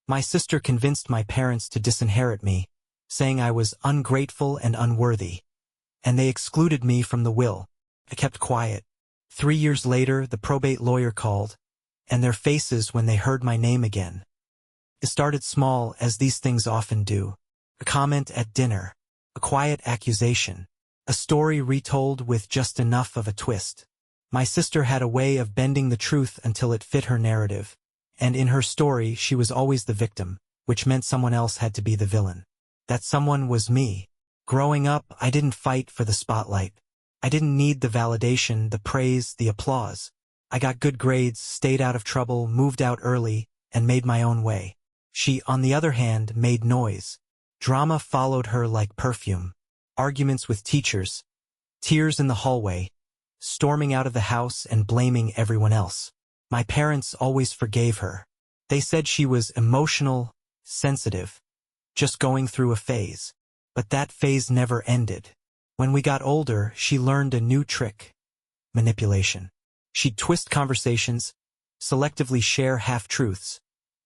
My sister convinced my parents to disinherit me, saying I was ungrateful and unworthy, and they excluded me from the will. I kept quiet. 3 years later, the probate lawyer called, and their faces when they heard my name again. It started small, as these things often do. A comment at dinner, a quiet accusation, a story retold with just enough of a twist. My sister had a way of bending the truth until it fit her narrative, and in her story she was always the victim, which meant someone else had to be the villain. That someone was me. Growing up, I didn't fight for the spotlight. I didn't need the validation, the praise, the applause. I got good grades, stayed out of trouble, moved out early, and made my own way. She, on the other hand, made noise. Drama followed her like perfume. Arguments with teachers, tears in the hallway, storming out of the house and blaming everyone else. My parents always forgave her. They said she was emotional, sensitive, just going through a phase. But that phase never ended. When we got older, she learned a new trick: manipulation. She'd twist conversations, selectively share half-truths,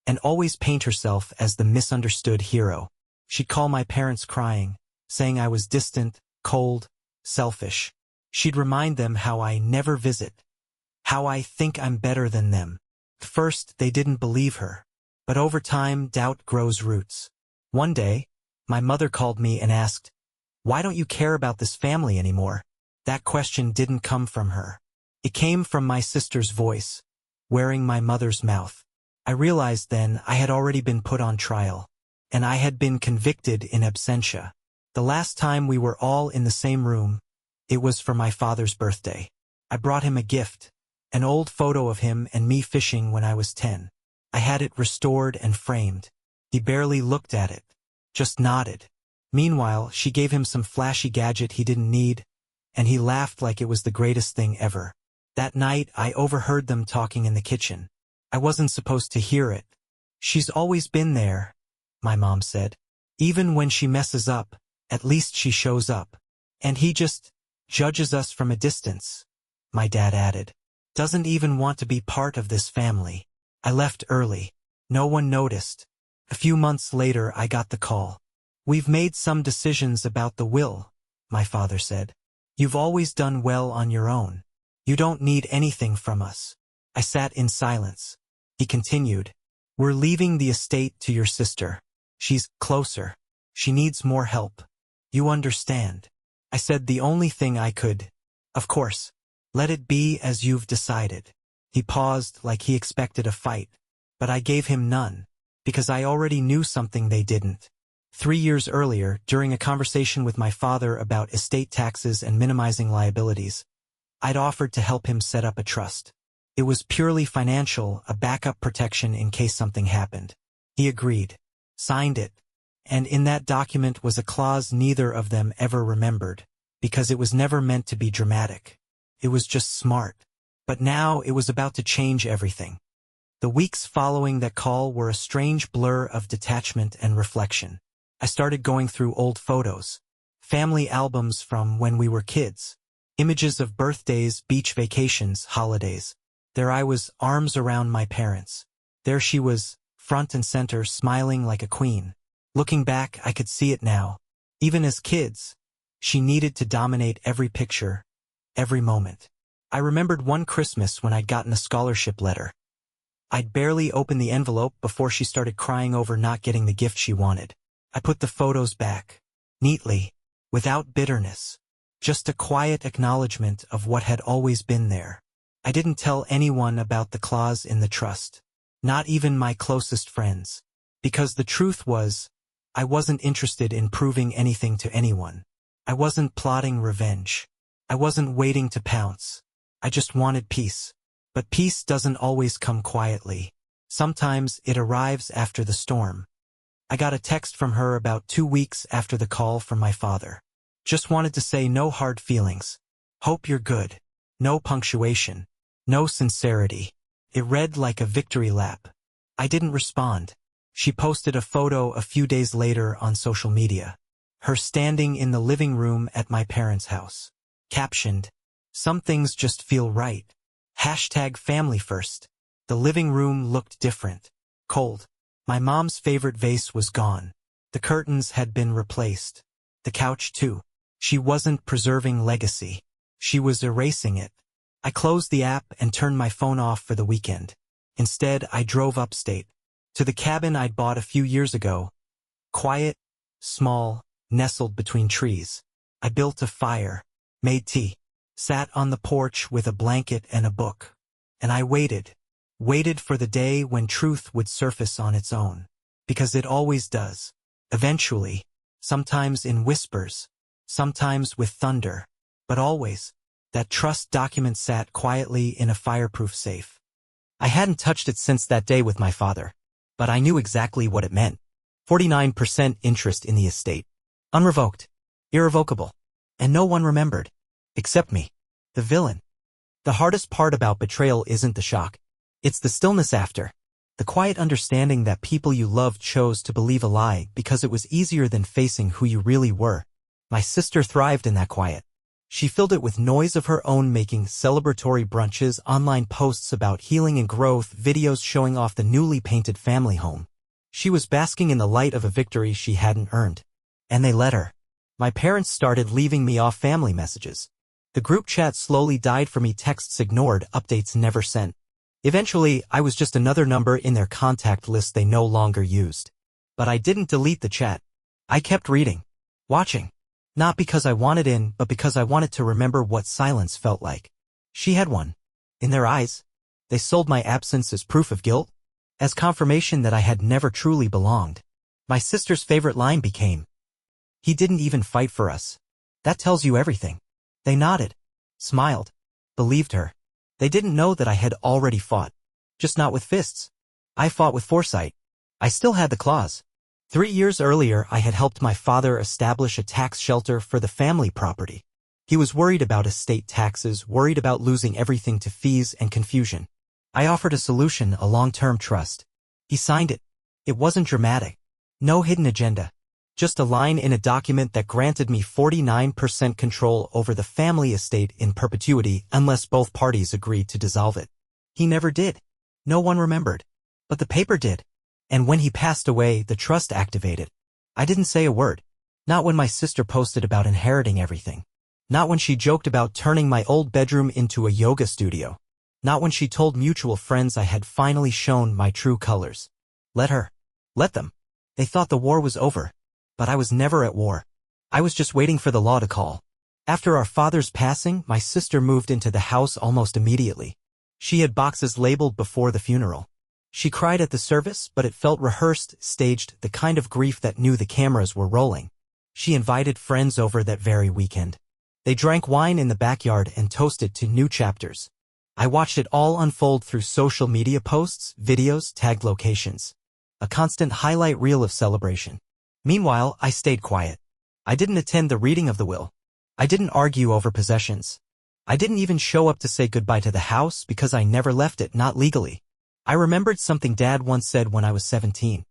and always paint herself as the misunderstood hero. She'd call my parents crying, saying I was distant, cold, selfish. She'd remind them how I never visit, how I think I'm better than them. At first, they didn't believe her, but over time, doubt grows roots. One day, my mother called me and asked, "Why don't you care about this family anymore?" That question didn't come from her. It came from my sister's voice, wearing my mother's mouth. I realized then I had already been put on trial, and I had been convicted in absentia. The last time we were all in the same room, it was for my father's birthday. I brought him a gift, an old photo of him and me fishing when I was 10. I had it restored and framed. He barely looked at it, just nodded. Meanwhile, she gave him some flashy gadget he didn't need, and he laughed like it was the greatest thing ever. That night, I overheard them talking in the kitchen. I wasn't supposed to hear it. "She's always been there," my mom said. "Even when she messes up, at least she shows up. And he just judges us from a distance," my dad added. "Doesn't even want to be part of this family." I left early. No one noticed. A few months later, I got the call. "We've made some decisions about the will," my father said. "You've always done well on your own. You don't need anything from us." I sat in silence. He continued, "We're leaving the estate to your sister. She's closer. She needs more help. You understand." I said the only thing I could. "Of course. Let it be as you've decided." He paused like he expected a fight, but I gave him none, because I already knew something they didn't. 3 years earlier, during a conversation with my father about estate taxes and minimizing liabilities, I'd offered to help him set up a trust. It was purely financial, a backup protection in case something happened. He agreed, signed it, and in that document was a clause neither of them ever remembered, because it was never meant to be dramatic. It was just smart. But now it was about to change everything. The weeks following that call were a strange blur of detachment and reflection. I started going through old photos, family albums from when we were kids, images of birthdays, beach vacations, holidays. There I was, arms around my parents. There she was, front and center, smiling like a queen. Looking back, I could see it now. Even as kids, she needed to dominate every picture, every moment. I remembered one Christmas when I'd gotten a scholarship letter. I'd barely opened the envelope before she started crying over not getting the gift she wanted. I put the photos back, neatly, without bitterness, just a quiet acknowledgement of what had always been there. I didn't tell anyone about the clause in the trust, not even my closest friends, because the truth was, I wasn't interested in proving anything to anyone. I wasn't plotting revenge. I wasn't waiting to pounce. I just wanted peace. But peace doesn't always come quietly. Sometimes it arrives after the storm. I got a text from her about 2 weeks after the call from my father. Just wanted to say no hard feelings. Hope you're good. No punctuation. No sincerity. It read like a victory lap. I didn't respond. She posted a photo a few days later on social media. Her standing in the living room at my parents' house. Captioned, "Some things just feel right. #family first." The living room looked different. Cold. My mom's favorite vase was gone. The curtains had been replaced. The couch too. She wasn't preserving legacy. She was erasing it. I closed the app and turned my phone off for the weekend. Instead, I drove upstate, to the cabin I'd bought a few years ago. Quiet, small, nestled between trees. I built a fire, made tea, sat on the porch with a blanket and a book. And I waited for the day when truth would surface on its own. Because it always does. Eventually, sometimes in whispers, sometimes with thunder, but always, that trust document sat quietly in a fireproof safe. I hadn't touched it since that day with my father, but I knew exactly what it meant. 49% interest in the estate. Unrevoked. Irrevocable. And no one remembered. Except me. The villain. The hardest part about betrayal isn't the shock. It's the stillness after. The quiet understanding that people you loved chose to believe a lie because it was easier than facing who you really were. My sister thrived in that quiet. She filled it with noise of her own, making celebratory brunches, online posts about healing and growth, videos showing off the newly painted family home. She was basking in the light of a victory she hadn't earned. And they let her. My parents started leaving me off family messages. The group chat slowly died for me, texts ignored, updates never sent. Eventually, I was just another number in their contact list they no longer used. But I didn't delete the chat. I kept reading. Watching. Not because I wanted in, but because I wanted to remember what silence felt like. She had one. In their eyes, they sold my absence as proof of guilt, as confirmation that I had never truly belonged. My sister's favorite line became, "He didn't even fight for us." That tells you everything. They nodded, smiled, believed her. They didn't know that I had already fought. Just not with fists. I fought with foresight. I still had the claws. 3 years earlier, I had helped my father establish a tax shelter for the family property. He was worried about estate taxes, worried about losing everything to fees and confusion. I offered a solution, a long-term trust. He signed it. It wasn't dramatic. No hidden agenda. Just a line in a document that granted me 49% control over the family estate in perpetuity unless both parties agreed to dissolve it. He never did. No one remembered. But the paper did. And when he passed away, the trust activated. I didn't say a word. Not when my sister posted about inheriting everything. Not when she joked about turning my old bedroom into a yoga studio. Not when she told mutual friends I had finally shown my true colors. Let her. Let them. They thought the war was over. But I was never at war. I was just waiting for the law to call. After our father's passing, my sister moved into the house almost immediately. She had boxes labeled before the funeral. She cried at the service, but it felt rehearsed, staged, the kind of grief that knew the cameras were rolling. She invited friends over that very weekend. They drank wine in the backyard and toasted to new chapters. I watched it all unfold through social media posts, videos, tagged locations. A constant highlight reel of celebration. Meanwhile, I stayed quiet. I didn't attend the reading of the will. I didn't argue over possessions. I didn't even show up to say goodbye to the house because I never left it, not legally. I remembered something Dad once said when I was 17.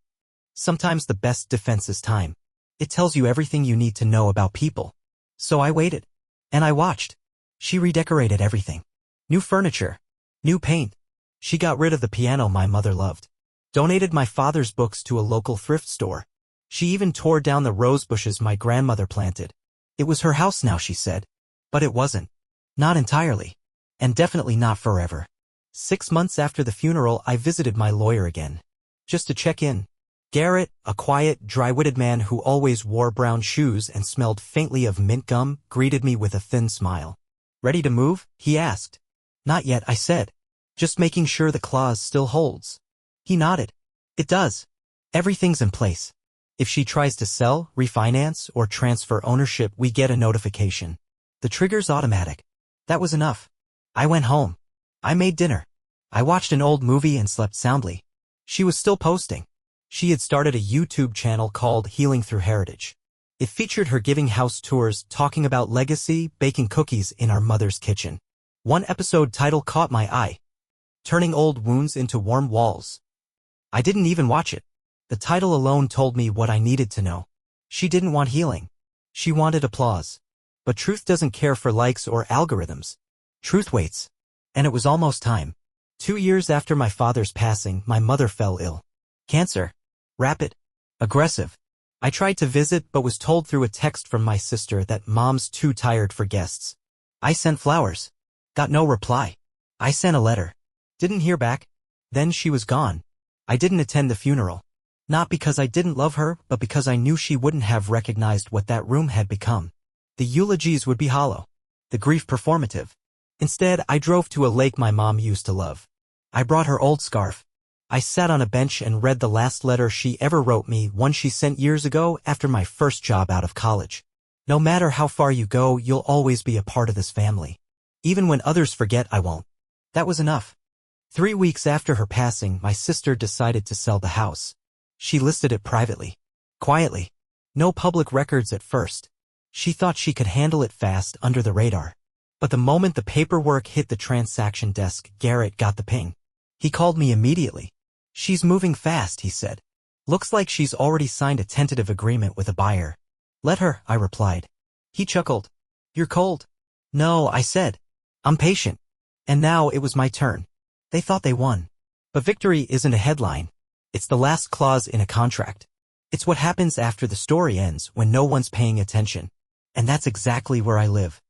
Sometimes the best defense is time. It tells you everything you need to know about people. So I waited. And I watched. She redecorated everything. New furniture. New paint. She got rid of the piano my mother loved. Donated my father's books to a local thrift store. She even tore down the rose bushes my grandmother planted. It was her house now, she said. But it wasn't. Not entirely. And definitely not forever. 6 months after the funeral, I visited my lawyer again. Just to check in. Garrett, a quiet, dry-witted man who always wore brown shoes and smelled faintly of mint gum, greeted me with a thin smile. "Ready to move?" he asked. "Not yet," I said. "Just making sure the clause still holds." He nodded. "It does. Everything's in place. If she tries to sell, refinance, or transfer ownership, we get a notification. The trigger's automatic." That was enough. I went home. I made dinner. I watched an old movie and slept soundly. She was still posting. She had started a YouTube channel called Healing Through Heritage. It featured her giving house tours, talking about legacy, baking cookies in our mother's kitchen. One episode title caught my eye. Turning Old Wounds into Warm Walls. I didn't even watch it. The title alone told me what I needed to know. She didn't want healing. She wanted applause. But truth doesn't care for likes or algorithms. Truth waits. And it was almost time. 2 years after my father's passing, my mother fell ill. Cancer. Rapid. Aggressive. I tried to visit but was told through a text from my sister that Mom's too tired for guests. I sent flowers. Got no reply. I sent a letter. Didn't hear back. Then she was gone. I didn't attend the funeral. Not because I didn't love her, but because I knew she wouldn't have recognized what that room had become. The eulogies would be hollow. The grief performative. Instead, I drove to a lake my mom used to love. I brought her old scarf. I sat on a bench and read the last letter she ever wrote me, one she sent years ago after my first job out of college. No matter how far you go, you'll always be a part of this family. Even when others forget, I won't. That was enough. 3 weeks after her passing, my sister decided to sell the house. She listed it privately. Quietly. No public records at first. She thought she could handle it fast under the radar. But the moment the paperwork hit the transaction desk, Garrett got the ping. He called me immediately. "She's moving fast," he said. "Looks like she's already signed a tentative agreement with a buyer." "Let her," I replied. He chuckled. "You're cold." "No," I said. "I'm patient." And now it was my turn. They thought they won. But victory isn't a headline. It's the last clause in a contract. It's what happens after the story ends, when no one's paying attention. And that's exactly where I live.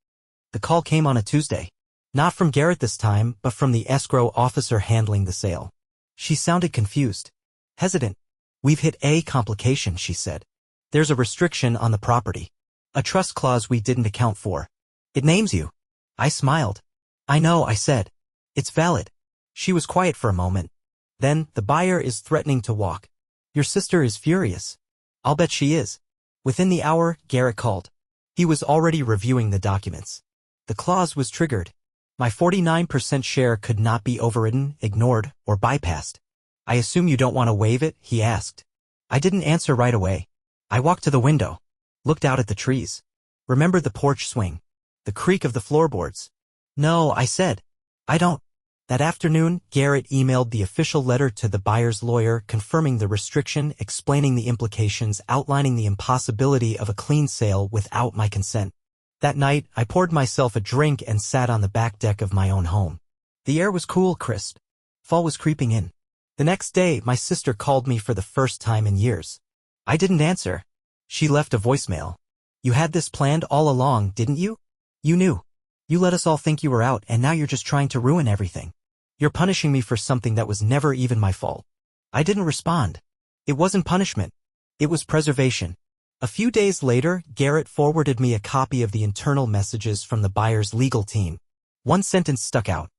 The call came on a Tuesday. Not from Garrett this time, but from the escrow officer handling the sale. She sounded confused. Hesitant. "We've hit a complication," she said. "There's a restriction on the property. A trust clause we didn't account for. It names you." I smiled. "I know," I said. "It's valid." She was quiet for a moment. Then, "The buyer is threatening to walk. Your sister is furious." "I'll bet she is." Within the hour, Garrett called. He was already reviewing the documents. The clause was triggered. My 49% share could not be overridden, ignored, or bypassed. "I assume you don't want to waive it?" he asked. I didn't answer right away. I walked to the window, looked out at the trees, remembered the porch swing, the creak of the floorboards. "No," I said. "I don't." That afternoon, Garrett emailed the official letter to the buyer's lawyer confirming the restriction, explaining the implications, outlining the impossibility of a clean sale without my consent. That night, I poured myself a drink and sat on the back deck of my own home. The air was cool, crisp. Fall was creeping in. The next day, my sister called me for the first time in years. I didn't answer. She left a voicemail. "You had this planned all along, didn't you? You knew. You let us all think you were out, and now you're just trying to ruin everything. You're punishing me for something that was never even my fault." I didn't respond. It wasn't punishment. It was preservation. A few days later, Garrett forwarded me a copy of the internal messages from the buyer's legal team. One sentence stuck out.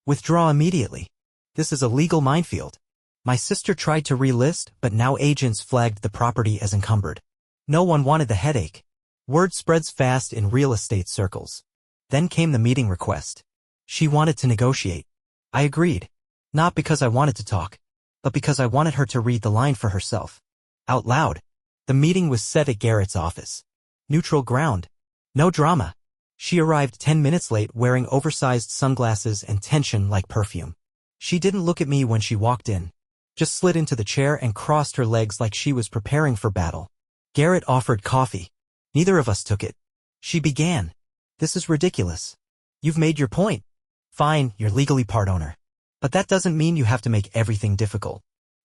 "Withdraw immediately. This is a legal minefield." My sister tried to relist, but now agents flagged the property as encumbered. No one wanted the headache. Word spreads fast in real estate circles. Then came the meeting request. She wanted to negotiate. I agreed. Not because I wanted to talk, but because I wanted her to read the line for herself. Out loud. The meeting was set at Garrett's office. Neutral ground. No drama. She arrived 10 minutes late wearing oversized sunglasses and tension like perfume. She didn't look at me when she walked in. Just slid into the chair and crossed her legs like she was preparing for battle. Garrett offered coffee. Neither of us took it. She began. "This is ridiculous. You've made your point. Fine, you're legally part owner. But that doesn't mean you have to make everything difficult."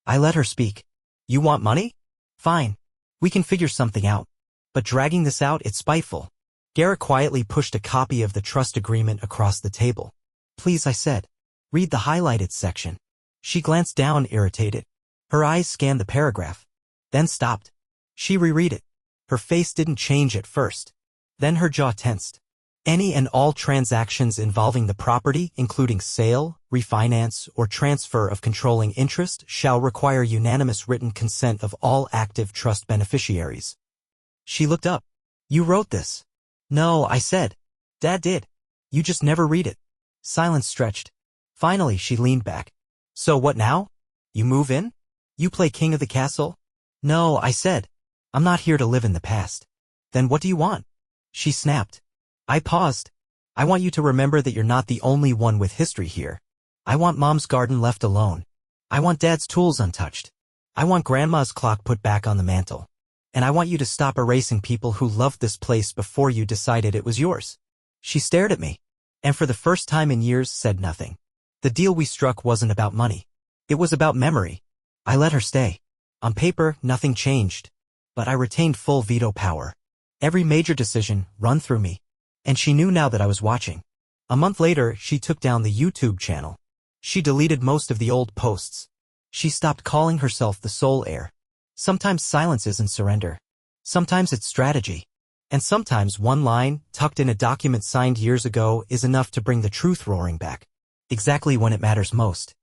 I let her speak. "You want money? Fine. We can figure something out. But dragging this out, it's spiteful." Garrett quietly pushed a copy of the trust agreement across the table. "Please," I said. "Read the highlighted section." She glanced down, irritated. Her eyes scanned the paragraph. Then stopped. She reread it. Her face didn't change at first. Then her jaw tensed. "Any and all transactions involving the property, including sale, refinance, or transfer of controlling interest, shall require unanimous written consent of all active trust beneficiaries." She looked up. "You wrote this." "No," I said. "Dad did. You just never read it." Silence stretched. Finally, she leaned back. "So what now? You move in? You play king of the castle?" "No," I said. "I'm not here to live in the past." "Then what do you want?" She snapped. I paused. "I want you to remember that you're not the only one with history here. I want Mom's garden left alone. I want Dad's tools untouched. I want Grandma's clock put back on the mantle. And I want you to stop erasing people who loved this place before you decided it was yours." She stared at me, and for the first time in years said nothing. The deal we struck wasn't about money. It was about memory. I let her stay. On paper, nothing changed. But I retained full veto power. Every major decision run through me. And she knew now that I was watching. A month later, she took down the YouTube channel. She deleted most of the old posts. She stopped calling herself the sole heir. Sometimes silence isn't surrender. Sometimes it's strategy. And sometimes one line, tucked in a document signed years ago, is enough to bring the truth roaring back. Exactly when it matters most.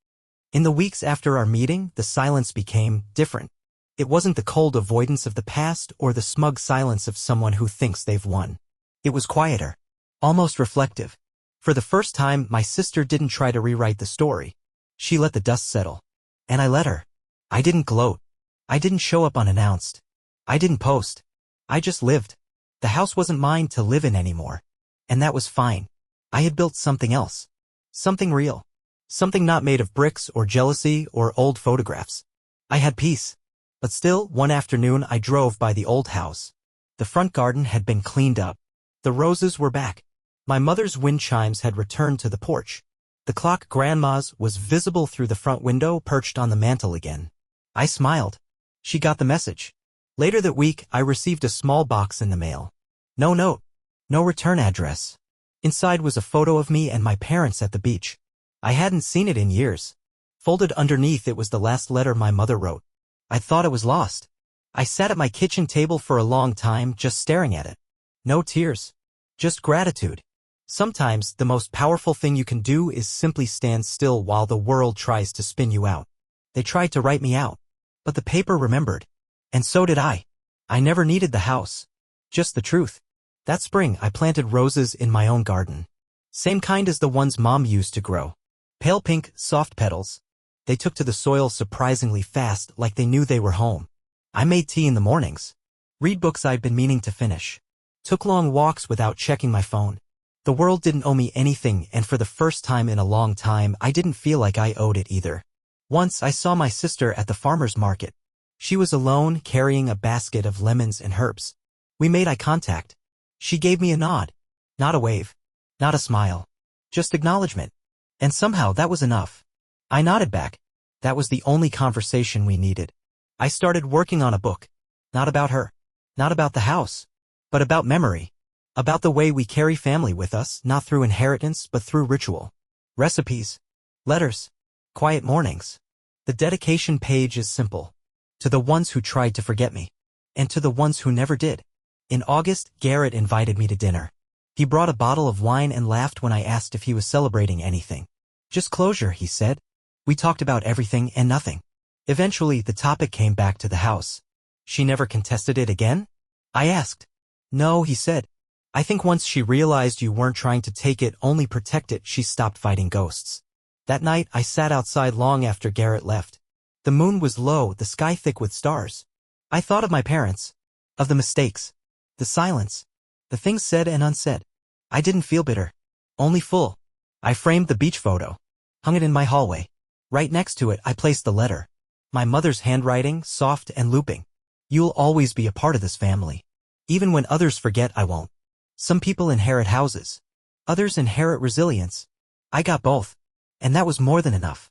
In the weeks after our meeting, the silence became different. It wasn't the cold avoidance of the past or the smug silence of someone who thinks they've won. It was quieter. Almost reflective. For the first time, my sister didn't try to rewrite the story. She let the dust settle. And I let her. I didn't gloat. I didn't show up unannounced. I didn't post. I just lived. The house wasn't mine to live in anymore. And that was fine. I had built something else. Something real. Something not made of bricks or jealousy or old photographs. I had peace. But still, one afternoon I drove by the old house. The front garden had been cleaned up. The roses were back. My mother's wind chimes had returned to the porch. The clock, Grandma's, was visible through the front window, perched on the mantel again. I smiled. She got the message. Later that week, I received a small box in the mail. No note. No return address. Inside was a photo of me and my parents at the beach. I hadn't seen it in years. Folded underneath it was the last letter my mother wrote. I thought it was lost. I sat at my kitchen table for a long time, just staring at it. No tears. Just gratitude. Sometimes, the most powerful thing you can do is simply stand still while the world tries to spin you out. They tried to write me out. But the paper remembered. And so did I. I never needed the house. Just the truth. That spring, I planted roses in my own garden. Same kind as the ones Mom used to grow. Pale pink, soft petals. They took to the soil surprisingly fast, like they knew they were home. I made tea in the mornings. Read books I'd been meaning to finish. Took long walks without checking my phone. The world didn't owe me anything, and for the first time in a long time, I didn't feel like I owed it either. Once, I saw my sister at the farmer's market. She was alone, carrying a basket of lemons and herbs. We made eye contact. She gave me a nod. Not a wave. Not a smile. Just acknowledgement. And somehow that was enough. I nodded back. That was the only conversation we needed. I started working on a book. Not about her. Not about the house. But about memory. About the way we carry family with us, not through inheritance, but through ritual. Recipes. Letters. Quiet mornings. The dedication page is simple. To the ones who tried to forget me. And to the ones who never did. In August, Garrett invited me to dinner. He brought a bottle of wine and laughed when I asked if he was celebrating anything. Just closure, he said. We talked about everything and nothing. Eventually, the topic came back to the house. She never contested it again? I asked. No, he said. I think once she realized you weren't trying to take it, only protect it, she stopped fighting ghosts. That night, I sat outside long after Garrett left. The moon was low, the sky thick with stars. I thought of my parents. Of the mistakes. The silence. The things said and unsaid. I didn't feel bitter. Only full. I framed the beach photo. Hung it in my hallway. Right next to it, I placed the letter. My mother's handwriting, soft and looping. You'll always be a part of this family. Even when others forget, I won't. Some people inherit houses. Others inherit resilience. I got both. And that was more than enough.